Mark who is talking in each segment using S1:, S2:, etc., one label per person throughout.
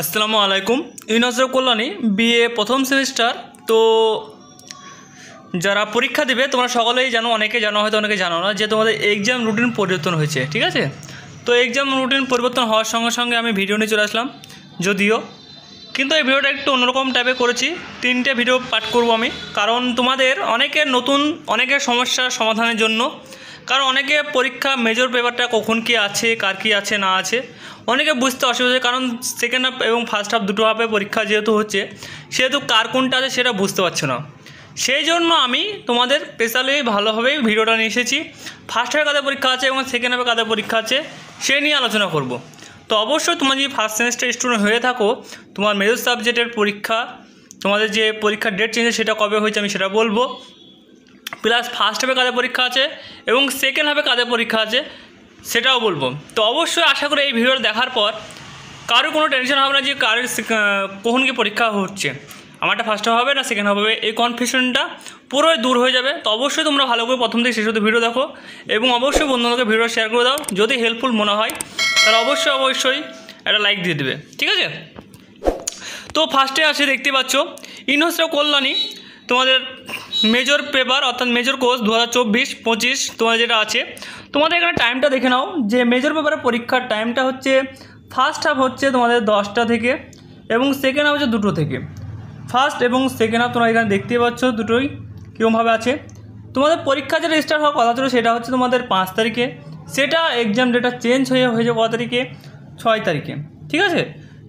S1: আসসালামু আলাইকুম। ইউনাসর কল্যাণী বিএ প্রথম সেমিস্টার। তো যারা পরীক্ষা দেবে তোমরা সকলেই জানো, অনেকে জানো হয়তো অনেকে জানো না, যে তোমাদের এক্সাম রুটিন পরিবর্তন হয়েছে। ঠিক আছে, তো এক্সাম রুটিন পরিবর্তন হওয়ার সঙ্গে সঙ্গে আমি ভিডিও নিয়ে চলে আসলাম, যদিও কিন্তু এই ভিডিওটা একটু অন্যরকম টাইপে করেছি। 3টে ভিডিও পাঠ করব আমি, কারণ তোমাদের অনেকের অনেকের সমস্যার সমাধানের জন্য। কারণ অনেকে পরীক্ষা মেজর পেপারটা কখন কি আছে, কার কি আছে না আছে, অনেকে বুঝতে অসুবিধা হয়। কারণ সেকেন্ড হাফ এবং ফার্স্ট হাফ দুটো হাফে পরীক্ষা যেহেতু হচ্ছে, সেহেতু কার কোনটা আছে সেটা বুঝতে পারছো না। সেই জন্য আমি তোমাদের স্পেশালি ভালোভাবেই ভিডিওটা নিয়ে এসেছি। ফার্স্ট হাফে কাদের পরীক্ষা আছে এবং সেকেন্ড হাফে কাদের পরীক্ষা আছে সে নিয়ে আলোচনা করব। তো অবশ্যই তোমরা যদি ফার্স্ট সেমিস্টার স্টুডেন্ট হয়ে থাকো, তোমার মেজর সাবজেক্টের পরীক্ষা, তোমাদের যে পরীক্ষার ডেট চেঞ্জ সেটা কবে হয়েছে আমি সেটা বলবো, প্লাস ফার্স্ট হাফে কাদের পরীক্ষা আছে এবং সেকেন্ড হাফে কাদের পরীক্ষা আছে সেটাও বলবো। তো অবশ্যই আশা করি এই ভিডিওটা দেখার পর কারোর কোনো টেনশন হবে না যে কারোর কখন কি পরীক্ষা হচ্ছে, আমারটা ফার্স্ট হাফ হবে না সেকেন্ড হাফ হবে, এই কনফিউশনটা পুরোই দূর হয়ে যাবে। তো অবশ্যই তোমরা ভালো করে প্রথম থেকে শেষ অবধি ভিডিও দেখো এবং অবশ্যই বন্ধুদেরকে ভিডিও শেয়ার করে দাও। যদি হেল্পফুল মনে হয় তাহলে অবশ্যই একটা লাইক দিয়ে দেবে। ঠিক আছে, তো ফার্স্টে আছে দেখতে পাচ্ছ ইউনিভার্সিটি অফ কল্যাণী, তোমাদের মেজর পেপার অর্থাৎ মেজর কোর্স 2024-25 তোমাদের যেটা আছে। তোমাদের এখানে টাইমটা দেখে নাও যে মেজর পেপারের পরীক্ষার টাইমটা হচ্ছে ফার্স্ট হাফ হচ্ছে তোমাদের 10টা থেকে এবং সেকেন্ড হাফ হচ্ছে 2টো থেকে। ফার্স্ট এবং সেকেন্ড হাফ তোমরা এখানে দেখতে পাচ্ছ দুটোই কীরকমভাবে আছে। তোমাদের পরীক্ষা যেটা স্টার্ট হওয়ার কথা ছিল সেটা হচ্ছে তোমাদের 5 তারিখে, সেটা এক্সাম ডেটটা চেঞ্জ হয়েছে কত তারিখে, 6 তারিখে। ঠিক আছে,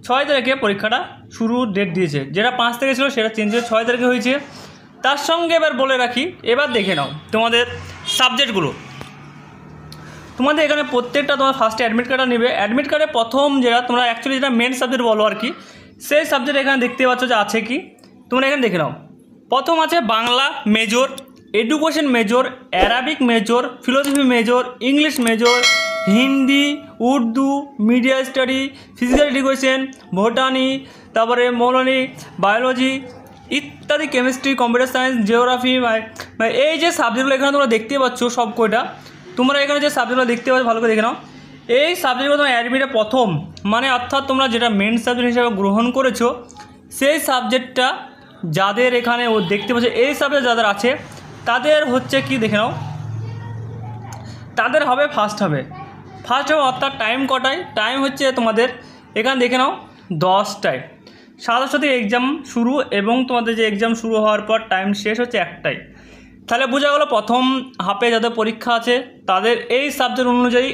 S1: 6 তারিখে পরীক্ষাটা শুরু ডেট দিয়েছে, যেটা 5 তারিখে ছিল সেটা চেঞ্জ হয়ে 6 তারিখে হয়েছে। তার সঙ্গে এবার বলে রাখি, এবার দেখে নাও তোমাদের সাবজেক্টগুলো। তোমাদের এখানে প্রত্যেকটা তোমার ফার্স্টে অ্যাডমিট কার্ডটা নেবে। অ্যাডমিট কার্ডে প্রথম যেটা তোমরা অ্যাকচুয়ালি যেটা মেন সাবজেক্ট বলো আর কি, সেই সাবজেক্ট এখানে দেখতে পাচ্ছ যে আছে কি, তোমরা এখানে দেখে নাও। প্রথম আছে Bangla major, education major, Arabic major, philosophy major, English major, Hindi, Urdu, media study, physical education, botany, তারপরে মৌলানি, বায়োলজি ইত্যাদি, কেমিস্ট্রি, কম্পিউটার সায়েন্স, জিওগ্রাফি। এই যে সাবজেক্টগুলো এখানে তোমরা দেখতে পাচ্ছ সব কয়টা, তোমরা এখানে যে সাবজেক্টগুলো দেখতে পাচ্ছ ভালো করে দেখে নাও। এই সাবজেক্টগুলো তোমরা অ্যাডমিটে প্রথম মানে অর্থাৎ তোমরা যেটা মেন সাবজেক্ট হিসেবে গ্রহণ করেছো সেই সাবজেক্টটা যাদের এখানে দেখতে পাচ্ছ, এই সাবজেক্ট যাদের আছে তাদের হচ্ছে কি দেখে নাও, তাদের হবে ফার্স্ট হবে অর্থাৎ টাইম কটায়, টাইম হচ্ছে তোমাদের এখানে দেখে নাও 10টায়। 7টা থেকে এক্সাম শুরু এবং তোমাদের যে এক্সাম শুরু হওয়ার পর টাইম শেষ হচ্ছে 1টায়। তাহলে বোঝা গেলো প্রথম হাফে যাদের পরীক্ষা আছে তাদের এই সাবজেক্ট অনুযায়ী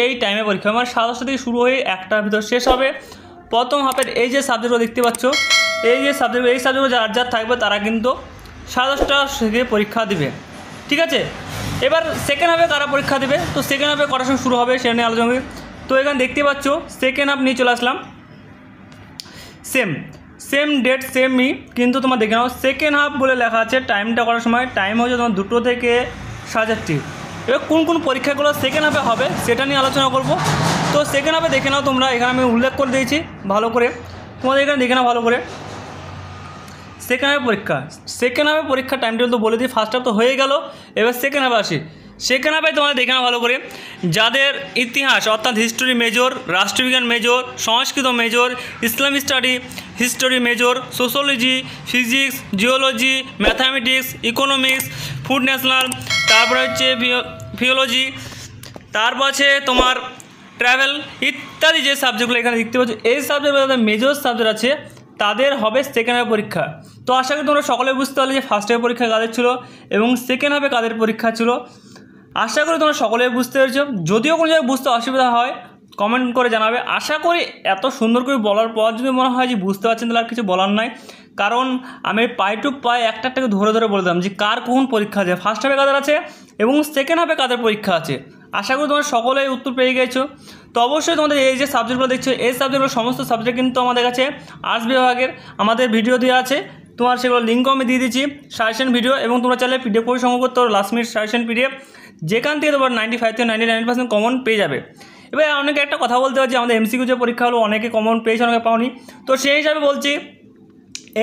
S1: এই টাইমে পরীক্ষা, মানে 7টা থেকে শুরু হয়ে 1টার ভিতর শেষ হবে। প্রথম হাফের এই যে সাবজেক্টগুলো দেখতে পাচ্ছ, এই সাবজেক্টগুলো যার থাকবে তারা কিন্তু 7টা থেকে পরীক্ষা দিবে। ঠিক আছে, এবার সেকেন্ড হাফে কারা পরীক্ষা দেবে, তো সেকেন্ড হাফে কটার সময় শুরু হবে সেটা নিয়ে আলোচনা করি। তো এখানে দেখতে পাচ্ছ সেকেন্ড হাফ নিয়ে চলে আসলাম, সেম ডেট সেমই, কিন্তু তোমার দেখে নাও সেকেন্ড হাফ বলে লেখা আছে। টাইমটা করার সময় টাইম হচ্ছে তোমার 2টো থেকে 4:30। এবার কোন পরীক্ষাগুলো সেকেন্ড হাফে হবে সেটা নিয়ে আলোচনা করব। তো সেকেন্ড হাফে দেখে নাও তোমরা, এখানে আমি উল্লেখ করে দিয়েছি ভালো করে, তোমাদের এখানে দেখে নাও ভালো করে। সেকেন্ড হাফে পরীক্ষা টাইম টেবিল তো বলে দিই, ফার্স্ট হাফ তো হয়ে গেল, এবার সেকেন্ড হাফে আসি। সেকেন্ড হাফে তোমাদের দেখে নাও ভালো করে, যাদের ইতিহাস অর্থাৎ হিস্টোরি মেজর, রাষ্ট্রবিজ্ঞান মেজর, সংস্কৃত major, Islamic study history major, sociology, physics, geology, mathematics, economics, food national, তারপরে হচ্ছে ফিওলজি, তারপর আছে তোমার ট্রাভেল ইত্যাদি যে সাবজেক্টগুলো এখানে দেখতে পাচ্ছ, এই সাবজেক্টগুলো যাদের মেজর সাবজেক্ট আছে তাদের হবে সেকেন্ড হাফে পরীক্ষা। তো আশা করি তোমরা সকলে বুঝতে পারলে যে ফার্স্ট হাফে পরীক্ষা কাদের ছিল এবং সেকেন্ড হাফে কাদের পরীক্ষা ছিল। আশা করি তোমরা সকলে বুঝতে পেরেছো। যদিও কোনো জায়গায় বুঝতে অসুবিধা হয় কমেন্ট করে জানাবে। আশা করি এত সুন্দর করে বলার পর যদি মনে হয় যে বুঝতে পারছেন তাহলে আর কিছু বলার নাই, কারণ আমি পাই টু পাই একটাকে ধরে বলে দিলাম যে কার কখন পরীক্ষা আছে, ফার্স্ট হাফে কাদের আছে এবং সেকেন্ড হাফে কাদের পরীক্ষা আছে। আশা করি তোমরা সকলেই উত্তর পেয়ে গেছো। তো অবশ্যই তোমাদের এই যে সাবজেক্টগুলো দেখছো, এই সাবজেক্টগুলো সমস্ত সাবজেক্ট কিন্তু আমাদের কাছে আর্টস বিভাগের আমাদের ভিডিও দেওয়া আছে, তোমার সেগুলো লিঙ্কও আমি দিয়ে দিচ্ছি, সাজেশন ভিডিও, এবং তোমরা চাইলে পিডিএফ করে সংগ্রহ করতে পারো, লাস্ট মিনিট সাজেশন পিডিএফ, যেখান থেকে তোমার 95 থেকে 99% কমন পেয়ে যাবে। এবার অনেকে একটা কথা বলতে পারছি, আমাদের এমসিকিউ যে পরীক্ষা হলো অনেকে কমন পেয়েছে অনেকে পাওনি, তো সেই হিসাবে বলছি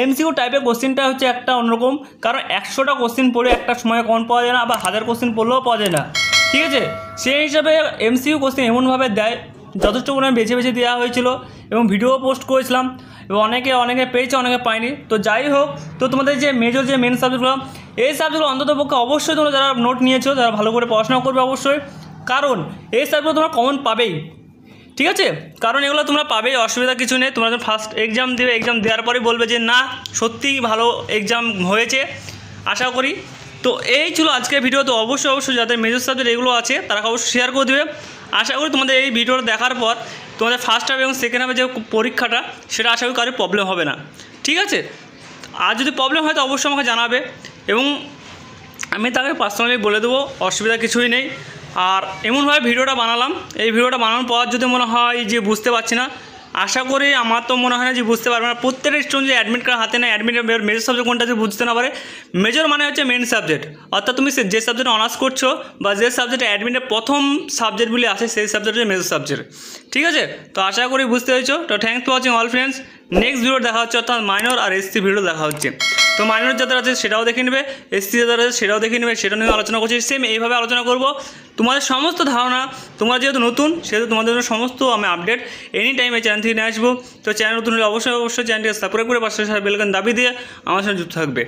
S1: এমসিকিউ টাইপের কোশ্চেনটা হচ্ছে একটা অন্যরকম, কারণ 100টা কোশ্চেন পড়ে একটা সময় কমন পাওয়া যায় না, আবার 1000 কোশ্চেন পড়লেও পাওয়া যায় না। ঠিক আছে, সেই হিসাবে এমসিকিউ কোশ্চেন এমনভাবে দেয় যথেষ্ট পরিমাণে বেছে দেওয়া হয়েছিল এবং ভিডিও পোস্ট করেছিলাম এবং অনেকে পেয়েছে, অনেকে পায়নি। তো যাই হোক, তো তোমাদের যে মেজর যে মেন সাবজেক্টগুলো, এই সাবজেক্টগুলো অন্ততপক্ষে অবশ্যই তোমরা যারা নোট নিয়েছো যারা ভালো করে পড়াশোনা করবে অবশ্যই, কারণ এই সাবজেক্টগুলো তোমরা কমন পাবেই, ঠিক আছে? কারণ এগুলো তোমরা পাবেই, অসুবিধা কিছু নেই। তোমরা যখন ফার্স্ট এক্সাম দেবে, এক্সাম দেওয়ার পরে বলবে যে না সত্যিই ভালো এক্সাম হয়েছে আশা করি। তো এই ছিল আজকের ভিডিও। তো অবশ্যই যাদের মেজর সাবজেক্ট এগুলো আছে তারা অবশ্যই শেয়ার করে দেবে। আশা করি তোমাদের এই ভিডিওটা দেখার পর তোমাদের ফার্স্ট হাফ এবং সেকেন্ড হাফে যে পরীক্ষাটা সেটা আশা করি কারোর প্রবলেম হবে না, ঠিক আছে? আর যদি প্রবলেম হয় তো অবশ্যই আমাকে জানাবে এবং আমি তাকে পার্সোনালি বলে দেবো, অসুবিধা কিছুই নেই। আর এমনভাবে ভিডিওটা বানালাম, এই ভিডিওটা বানানোর পর যদি মনে হয় যে বুঝতে পারছি না, আশা করি আমার তো মনে হয় না যে বুঝতে পারবে না। প্রত্যেকটা স্টুডেন্ট যে অ্যাডমিট কার্ড হাতে নেয়, অ্যাডমিট মেজর সাবজেক্ট কোনটা যে বুঝতে না পারে। মেজর মানে হচ্ছে মেন সাবজেক্ট, অর্থাৎ তুমি যে সাবজেক্টে অনার্স করছো বা যে সাবজেক্টে অ্যাডমিটের প্রথম সাবজেক্টগুলি আছে সেই সাবজেক্ট হচ্ছে মেজর সাবজেক্ট, ঠিক আছে? তো আশা করি বুঝতে পেরেছো। তো thanks for watching all friends. Next video দেখা হচ্ছে, অর্থাৎ মাইনর আর এসসি ভিডিও দেখা হচ্ছে। তো মাইনর যাদের আছে সেটাও দেখে নেবে, এসসি যাদের আছে সেটাও দেখে নেবে, সেটা নিয়ে আলোচনা করছি। সেম এইভাবে আলোচনা করব। তোমাদের সমস্ত ধারণা, তোমরা যেহেতু নতুন সেহেতু তোমাদের জন্য সমস্ত আমি আপডেট এনি টাইম এই চ্যানেল থেকে নিয়ে আসবো। তো চ্যানেল নতুন হলে অবশ্যই চ্যানেলটিকে সাবস্ক্রাইব করে পাশে বেল আইকন দাবি দিয়ে আমার সঙ্গে যুক্ত থাকবে।